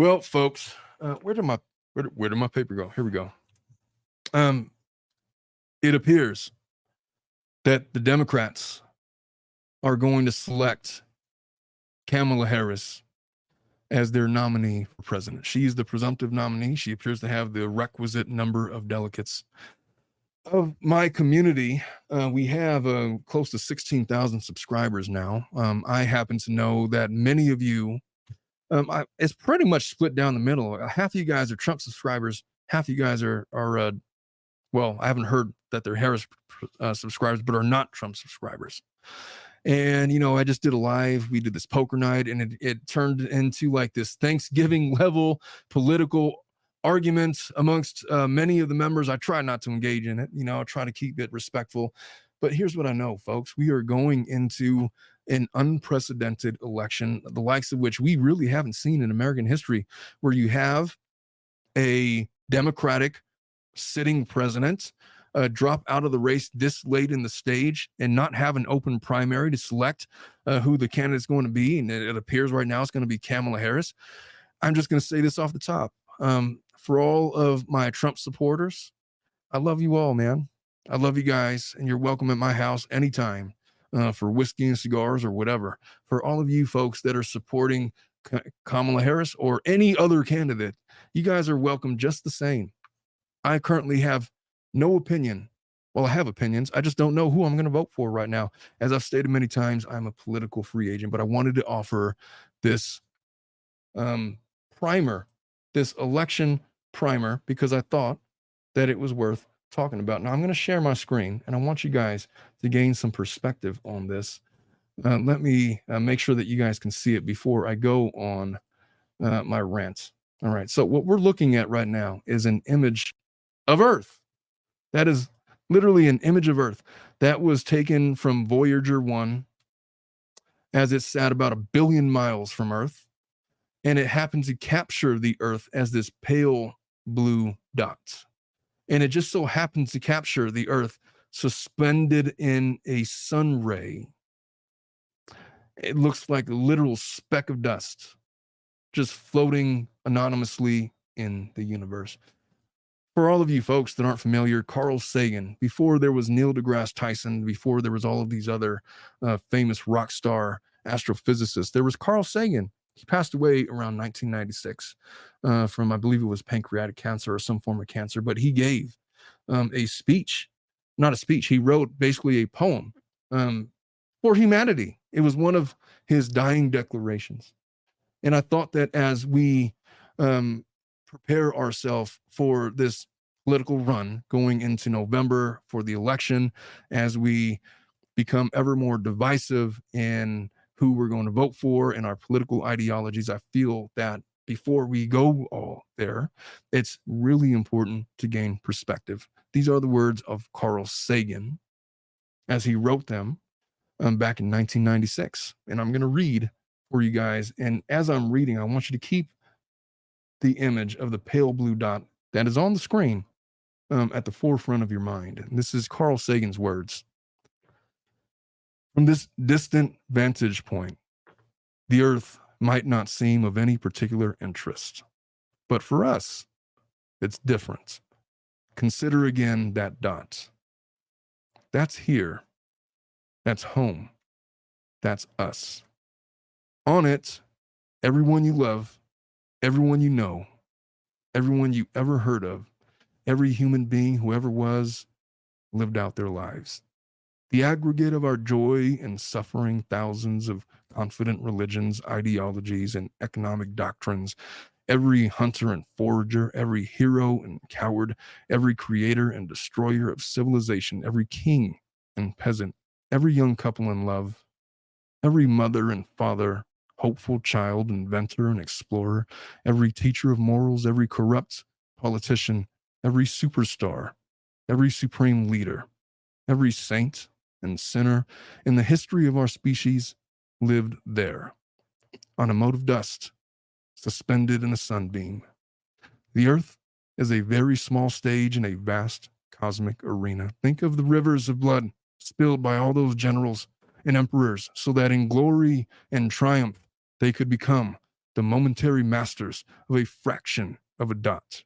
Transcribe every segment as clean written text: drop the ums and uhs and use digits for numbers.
Well, folks, where did my paper go? Here we go. Um, it appears that the Democrats are going to select Kamala Harris as their nominee for president. She's the presumptive nominee. She appears to have the requisite number of delegates. Of my community, we have close to 16,000 subscribers now. I happen to know that many of you, it's pretty much split down the middle. Half of you guys are Trump subscribers. Half of you guys are well, I haven't heard that they're Harris subscribers, but are not Trump subscribers. And, I just did a live, we did this poker night, and it turned into like this Thanksgiving level political argument amongst many of the members. I try not to engage in it, I try to keep it respectful. But here's what I know, folks. We are going into an unprecedented election, the likes of which we really haven't seen in American history, where you have a Democratic sitting president drop out of the race this late in the stage and not have an open primary to select who the candidate's going to be. And it appears right now it's going to be Kamala Harris. I'm just going to say this off the top. For all of my Trump supporters, I love you all, man. I love you guys, and you're welcome at my house anytime for whiskey and cigars or whatever. For all of you folks that are supporting Kamala Harris or any other candidate, you guys are welcome just the same. I currently have no opinion. Well, I have opinions. I just don't know who I'm going to vote for right now. As I've stated many times, I'm a political free agent, but I wanted to offer this primer, this election primer, because I thought that it was worth talking about. Now I'm going to share my screen, and I want you guys to gain some perspective on this. Let me make sure that you guys can see it before I go on my rant. All right. So what we're looking at right now is an image of Earth. That is literally an image of Earth that was taken from Voyager 1 as it sat about 1 billion miles from Earth. And it happened to capture the Earth as this pale blue dot. And it just so happened to capture the Earth suspended in a sun ray. It looks like a literal speck of dust just floating anonymously in the universe. For all of you folks that aren't familiar, Carl Sagan, before there was Neil deGrasse Tyson, before there was all of these other famous rock star astrophysicists, there was Carl Sagan. He passed away around 1996 from, I believe it was pancreatic cancer or some form of cancer, but he gave a speech, not a speech, he wrote basically a poem for humanity. It was one of his dying declarations. And I thought that as we prepare ourselves for this political run going into November for the election, as we become ever more divisive in who we're going to vote for and our political ideologies, I feel that before we go all there, it's really important to gain perspective. These are the words of Carl Sagan as he wrote them back in 1996. And I'm going to read for you guys. And as I'm reading, I want you to keep the image of the pale blue dot that is on the screen at the forefront of your mind. And this is Carl Sagan's words. From this distant vantage point, the Earth might not seem of any particular interest, but for us, it's different. Consider again that dot. That's here. That's home. That's us. On it, everyone you love, everyone you know, everyone you ever heard of, every human being who ever was, lived out their lives. The aggregate of our joy and suffering, thousands of confident religions, ideologies, and economic doctrines, every hunter and forager, every hero and coward, every creator and destroyer of civilization, every king and peasant, every young couple in love, every mother and father, hopeful child, inventor and explorer, every teacher of morals, every corrupt politician, every superstar, every supreme leader, every saint and sinner in the history of our species lived there, on a mote of dust, suspended in a sunbeam. The Earth is a very small stage in a vast cosmic arena. Think of the rivers of blood spilled by all those generals and emperors, so that in glory and triumph they could become the momentary masters of a fraction of a dot.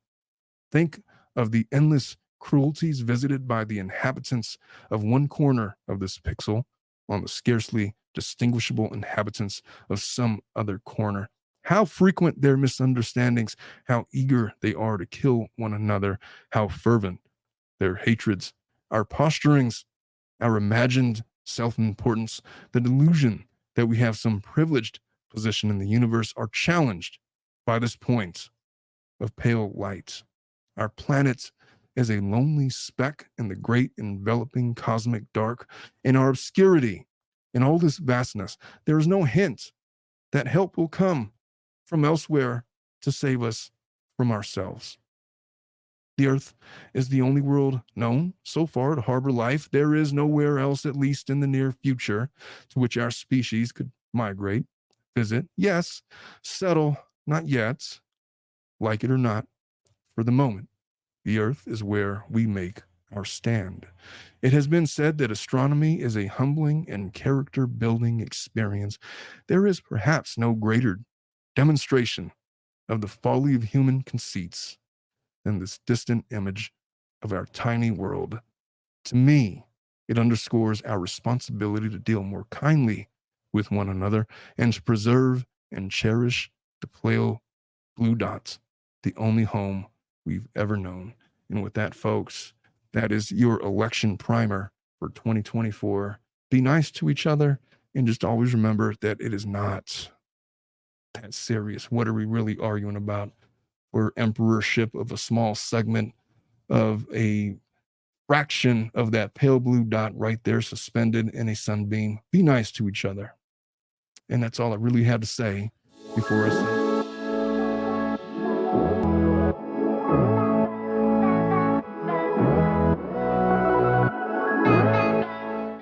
Think of the endless cruelties visited by the inhabitants of one corner of this pixel on the scarcely distinguishable inhabitants of some other corner. How frequent their misunderstandings, how eager they are to kill one another, how fervent their hatreds, our posturings, our imagined self importance, the delusion that we have some privileged position in the universe are challenged by this point of pale light. Our planet is a lonely speck in the great enveloping cosmic dark. In our obscurity, in all this vastness, there is no hint that help will come from elsewhere to save us from ourselves. The Earth is the only world known so far to harbor life. There is nowhere else, at least in the near future, to which our species could migrate, visit, yes, settle, not yet, like it or not, for the moment. The Earth is where we make our stand. It has been said that astronomy is a humbling and character building experience. There is perhaps no greater demonstration of the folly of human conceits than this distant image of our tiny world. To me, it underscores our responsibility to deal more kindly with one another and to preserve and cherish the pale blue dot, the only home we've ever known. And with that, folks, that is your election primer for 2024. Be nice to each other and just always remember that it is not that serious. What are we really arguing about? For emperorship of a small segment of a fraction of that pale blue dot right there suspended in a sunbeam. Be nice to each other. And that's all I really had to say before I say